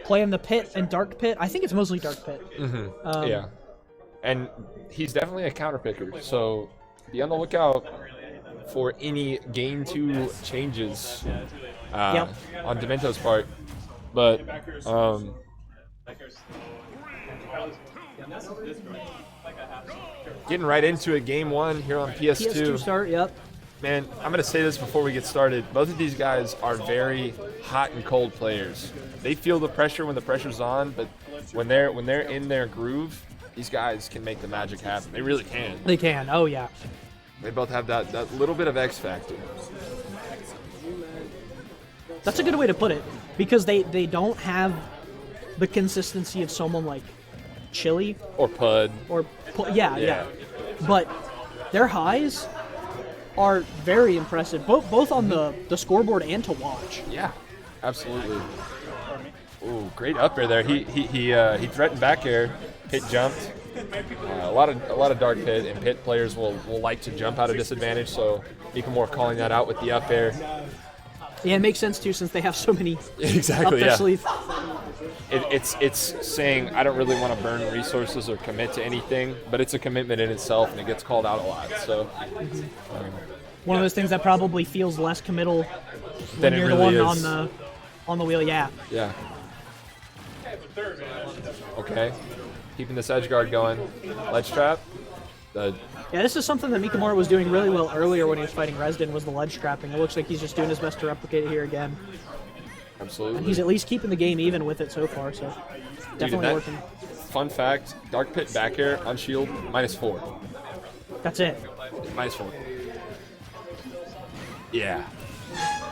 play in the pit and dark pit. I think it's mostly dark pit. Yeah. And he's definitely a counter picker, so be on the lookout for any game 2 changes on Dimento's part. But getting right into it, game 1 here on PS2. PS2 start, yep. Man, I'm going to say this before we get started. Both of these guys are very hot and cold players. They feel the pressure when the pressure's on, but when they're in their groove, these guys can make the magic happen. They really can. They can, oh yeah. They both have that little bit of X factor. That's a good way to put it, because they don't have the consistency of someone like Chili. Or Pud. Yeah. But their highs are very impressive, both on the scoreboard and to watch. Yeah, absolutely. Ooh, great up air there. He threatened back air, pit jumped. A lot of dark pit, and pit players will like to jump out of disadvantage, so Mikamora calling that out with the up air. Yeah, it makes sense too, since they have so many exactly, up their sleeve. It's saying I don't really want to burn resources or commit to anything, but it's a commitment in itself, and it gets called out a lot. So one of those things that probably feels less committal than when you're really the one is. on the wheel. Yeah. Yeah. Okay. Keeping this edge guard going. Ledge trap. Yeah, this is something that Mikamora was doing really well earlier when he was fighting Resden, was the ledge trapping. It looks like he's just doing his best to replicate it here again. Absolutely. And he's at least keeping the game even with it so far, so definitely working. Fun fact, dark pit back air on shield, -4. That's it. -4. Yeah.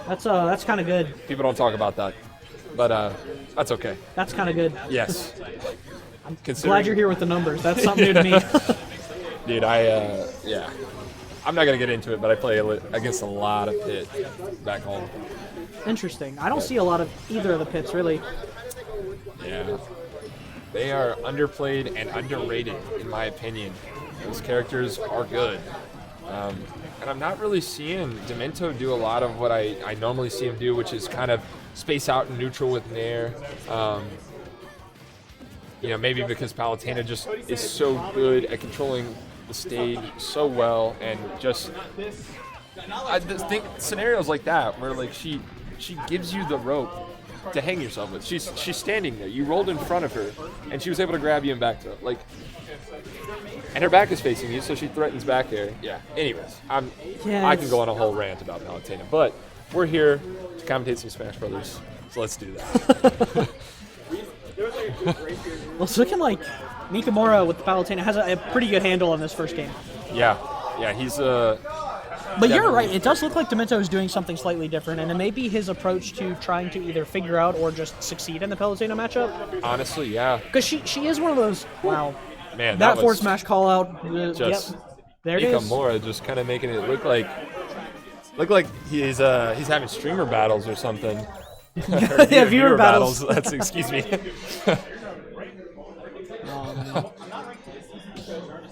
That's kind of good. People don't talk about that, but that's okay. That's kind of good. Yes. I'm glad you're here with the numbers. That's something new to me. Dude, yeah. I'm not going to get into it, but I play against a lot of pit back home. Interesting. I don't see a lot of either of the pits, really. Yeah. They are underplayed and underrated, in my opinion. Those characters are good. And I'm not really seeing Dimento do a lot of what I normally see him do, which is kind of space out and neutral with Nair. Maybe because Palutena just is so good at controlling the stage so well, and just I just think scenarios like that where like she gives you the rope to hang yourself with. She's standing there. You rolled in front of her, and she was able to grab you and back to it. And her back is facing you, so she threatens back air. Yeah. Anyways, I can go on a whole rant about Palutena, but we're here to commentate some Smash Brothers, so let's do that. Well, it's looking like Mikamora with Palutena has a pretty good handle on this first game. Yeah, he's But you're right, it does look like Dimento is doing something slightly different, and it may be his approach to trying to either figure out or just succeed in the Palutena matchup. Honestly, yeah. Because she is one of those, wow. Man, that forward smash call out. Yep, there it is. Mikamora just kind of making it look like he's having streamer battles or something. Yeah, viewer battles. That's excuse me.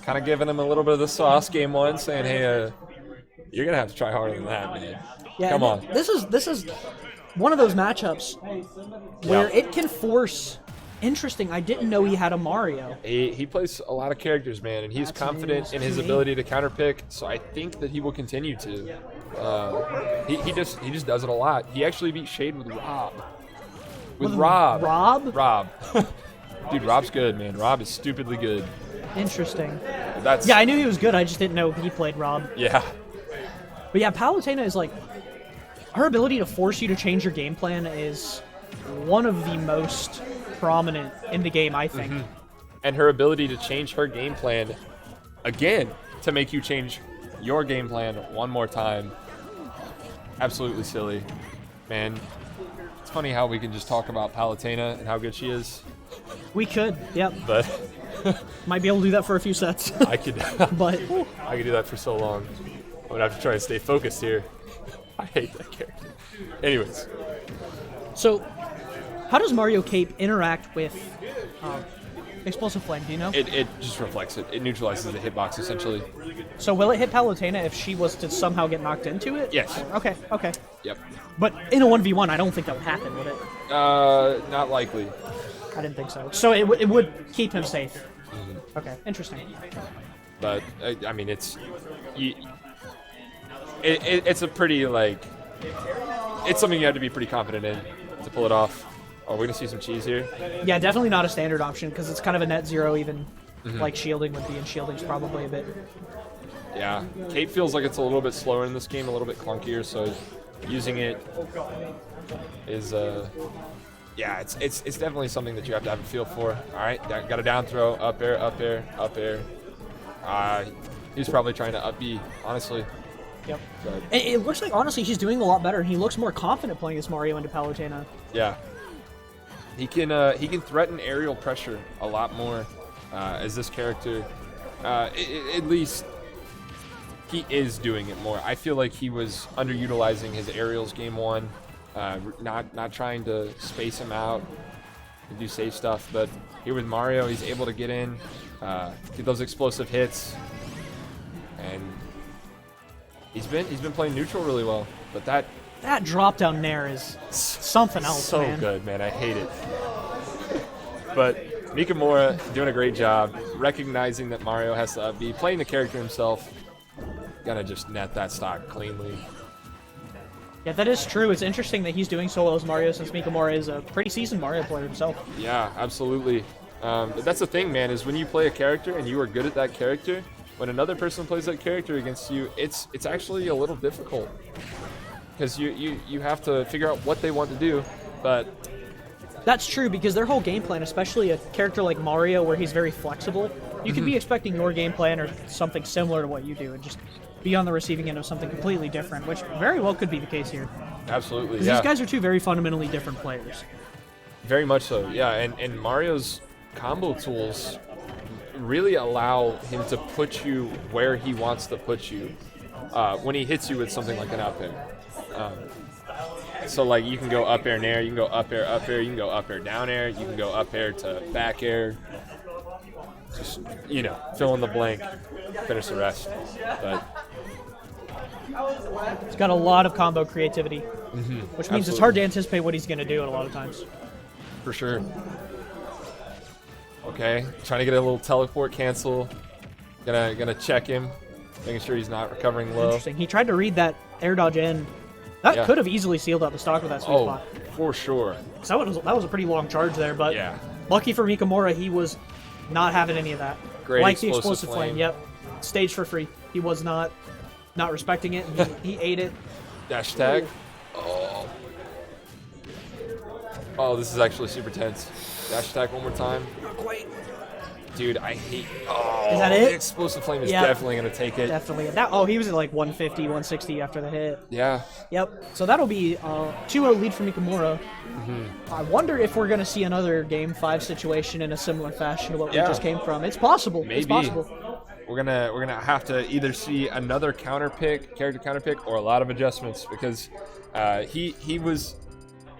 Kind of giving him a little bit of the sauce game 1, saying, "Hey, you're gonna have to try harder than that, man. Yeah, come on." This is one of those matchups where it can force. Interesting. I didn't know he had a Mario. He plays a lot of characters, man, and he's confident in his ability to counterpick. So I think that he will continue to. He just does it a lot. He actually beat Shade with Rob. Rob? Rob. Dude, Rob's good, man. Rob is stupidly good. Interesting. Yeah, I knew he was good. I just didn't know he played Rob. Yeah. But yeah, Palutena is like, her ability to force you to change your game plan is one of the most prominent in the game, I think. Mm-hmm. And her ability to change her game plan again to make you change your game plan one more time. Absolutely silly. Man, it's funny how we can just talk about Palutena and how good she is. We could, yep. But might be able to do that for a few sets. I could but I could do that for so long. I'm gonna have to try and stay focused here. I hate that character. Anyways. So how does Mario Cape interact with Explosive Flame, do you know? It just reflects it. It neutralizes the hitbox, essentially. So will it hit Palutena if she was to somehow get knocked into it? Yes. Okay, okay. Yep. But in a 1v1, I don't think that would happen, would it? Not likely. I didn't think so. So it would keep him safe. Mm-hmm. Okay, interesting. But, I mean, it's a pretty, like... It's something you have to be pretty confident in to pull it off. Oh, we're going to see some cheese here. Yeah, definitely not a standard option, because it's kind of a net zero even, like shielding would be, and shielding's probably a bit... Yeah, Cape feels like it's a little bit slower in this game, a little bit clunkier, so using it is, yeah, it's definitely something that you have to have a feel for. All right, got a down throw, up air, up air, up air. He's probably trying to up B, honestly. Yep. But, it looks like, honestly, he's doing a lot better, and he looks more confident playing this Mario into Palutena. yeah. He can threaten aerial pressure a lot more as this character. At least he is doing it more. I feel like he was underutilizing his aerials game one, not trying to space him out and do safe stuff. But here with Mario, he's able to get in, get those explosive hits, and he's been playing neutral really well. But that drop down nair is something else, so man. good, man. I hate it. But Mikamora doing a great job, recognizing that Mario has to be playing the character himself. Gotta just net that stock cleanly. Yeah, that is true. It's interesting that he's doing so well as Mario, since Mikamora is a pretty seasoned Mario player himself. Yeah, absolutely. But that's the thing, man, is when you play a character and you are good at that character, when another person plays that character against you, it's actually a little difficult. Because you have to figure out what they want to do, but... That's true, because their whole game plan, especially a character like Mario where he's very flexible, you could be expecting your game plan or something similar to what you do and just be on the receiving end of something completely different, which very well could be the case here. Absolutely, yeah. These guys are two very fundamentally different players. Very much so, yeah. And Mario's combo tools really allow him to put you where he wants to put you when he hits you with something like an up air. So like you can go up air nair, you can go up air, you can go up air, down air, you can go up air to back air. Just, fill in the blank, finish the rest. But it's got a lot of combo creativity, which means it's hard to anticipate what he's going to do a lot of times. For sure. Okay, trying to get a little teleport cancel. Gonna check him, making sure he's not recovering low. Interesting. He tried to read that air dodge in. That could have easily sealed out the stock with that sweet spot. For sure. So that was a pretty long charge there, but lucky for Mikamora, he was not having any of that. Great like the explosive flame. Yep. Staged for free. He was not respecting it. He ate it. Dash tag. Oh, this is actually super tense. Dash attack one more time. Not quite. Dude, I hate... is that it? The explosive flame is definitely going to take it. Definitely. He was at like 150, 160 after the hit. Yeah. Yep. So that'll be 2-0 lead for Mikamora. I wonder if we're going to see another Game 5 situation in a similar fashion to what we just came from. It's possible. Maybe. It's possible. We're gonna have to either see another character counter pick, or a lot of adjustments, because he was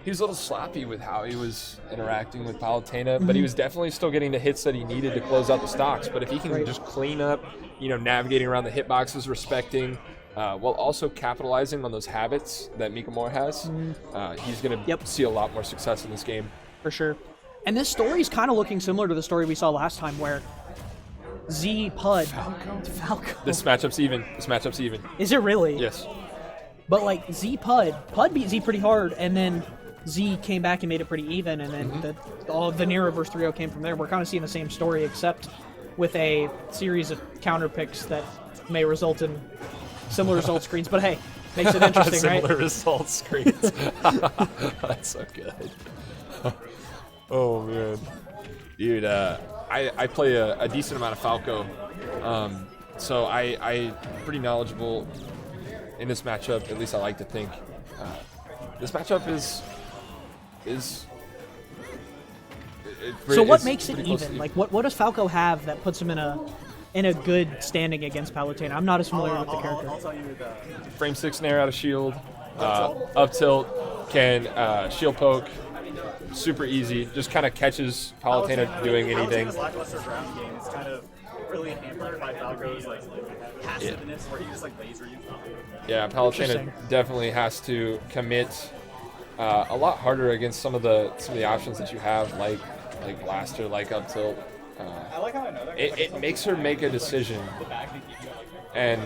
a little sloppy with how he was interacting with Palutena, but he was definitely still getting the hits that he needed to close out the stocks. But if he can just clean up, navigating around the hitboxes, respecting, while also capitalizing on those habits that Mikamora has, he's going to see a lot more success in this game. For sure. And this story is kind of looking similar to the story we saw last time, where Z Pud Falco. This matchup's even. Is it really? Yes. But like Z Pud beat Z pretty hard, and then Z came back and made it pretty even, and then all of the near reverse 3-0 came from there. We're kind of seeing the same story, except with a series of counter picks that may result in similar result screens. But hey, makes it interesting, right? Similar result screens. That's so good. Oh man, dude. I play a decent amount of Falco, so I'm pretty knowledgeable in this matchup. At least I like to think. This matchup is so what makes it even? Like, what does Falco have that puts him in a good standing against Palutena? I'm not as familiar with the character. Frame 6 nair out of shield, up tilt, can shield poke, super easy. Just kind of catches Palutena doing anything. Palutena's lackluster ground game is kind of really hampered by Falco's like passiveness, where he just like laser you. Yeah, Palutena definitely has to commit a lot harder against some of the options that you have, like blaster, like up tilt. I like how I know that. It makes her make a decision, and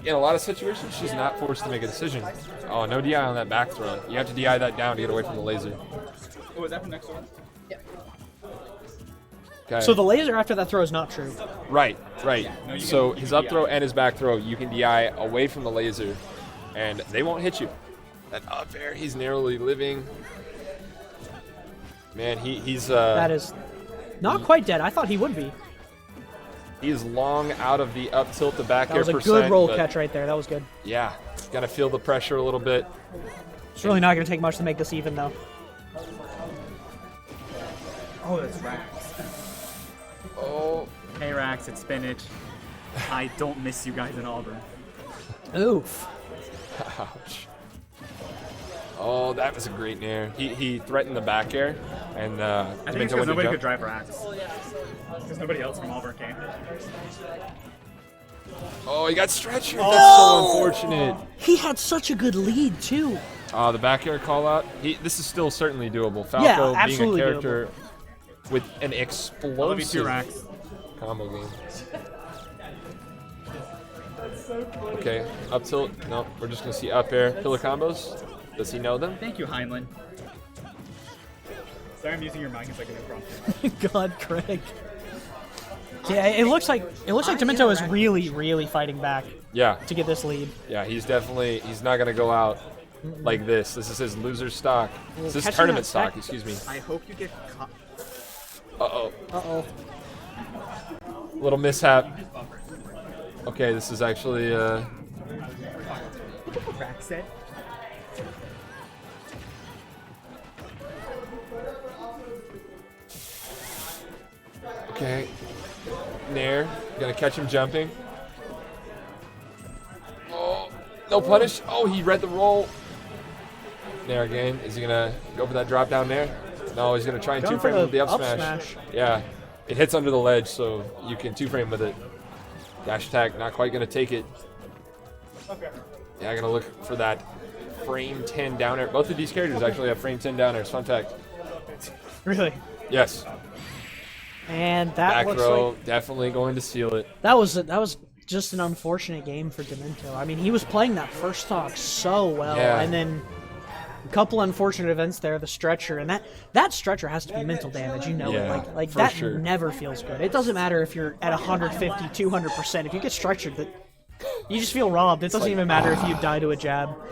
in a lot of situations, she's not forced to make a decision. Oh, no DI on that back throw. You have to DI that down to get away from the laser. Oh, is that from next one? Yeah. Okay. So the laser after that throw is not true. Right. So his up throw and his back throw, you can DI away from the laser, and they won't hit you. That up air, he's narrowly living. Man, he's that is not quite dead. I thought he would be. He is long out of the up tilt to back That air was a percent. good roll catch right there. That was good. Yeah, gotta feel the pressure a little bit. It's really not going to take much to make this even, though. Oh, that's Rax. Oh, Hey Rax, it's spinach. I don't miss you guys in Auburn. Oof. ouch. Oh, that was a great nair. He threatened the back air, and I think it's Dimento because went to nobody jump. could drive Rax. Because nobody else from Auburn came. Oh, he got stretchered. That's so unfortunate. He had such a good lead, too. The back air call out. This is still certainly doable. Falco Yeah, being a absolutely character with an I love you too, explosive Rax. combo game. Okay, up tilt. No, we're just gonna see up air pillar combos. Does he know them? Thank you, Heinlein. Sorry, I'm using your mic as like an improv. God, Craig. Yeah, it looks like Dimento is really fighting back Yeah, to get this lead. yeah. He's not gonna go out like this. This is his loser stock. This is catching tournament that stock. back- Excuse me. I hope you get caught. Uh-oh. Uh-oh. Little mishap. Okay, this is actually Rax said. okay. Nair, gonna catch him jumping. Oh, no punish. Oh, he read the roll. Nair again. Is he gonna go for that drop down there? No, he's gonna try and Going two frame for with the the up up smash. smash. Yeah, it hits under the ledge, so you can two frame with it. Dash attack, not quite gonna take it. Yeah, gonna look for that frame 10 down air. Both of these characters actually have frame 10 down airs. Fun fact. Really? Yes. And that Back looks row, like definitely going to seal it. that was just an unfortunate game for Dimento. I mean, he was playing that first stock so well, Yeah. and then a couple unfortunate events there. The stretcher, and that stretcher has to be mental damage. You know, Yeah, like for that sure. never feels good. It doesn't matter if you're at 150, 200%. If you get stretchered, that you just feel robbed. It doesn't even matter if you die to a jab.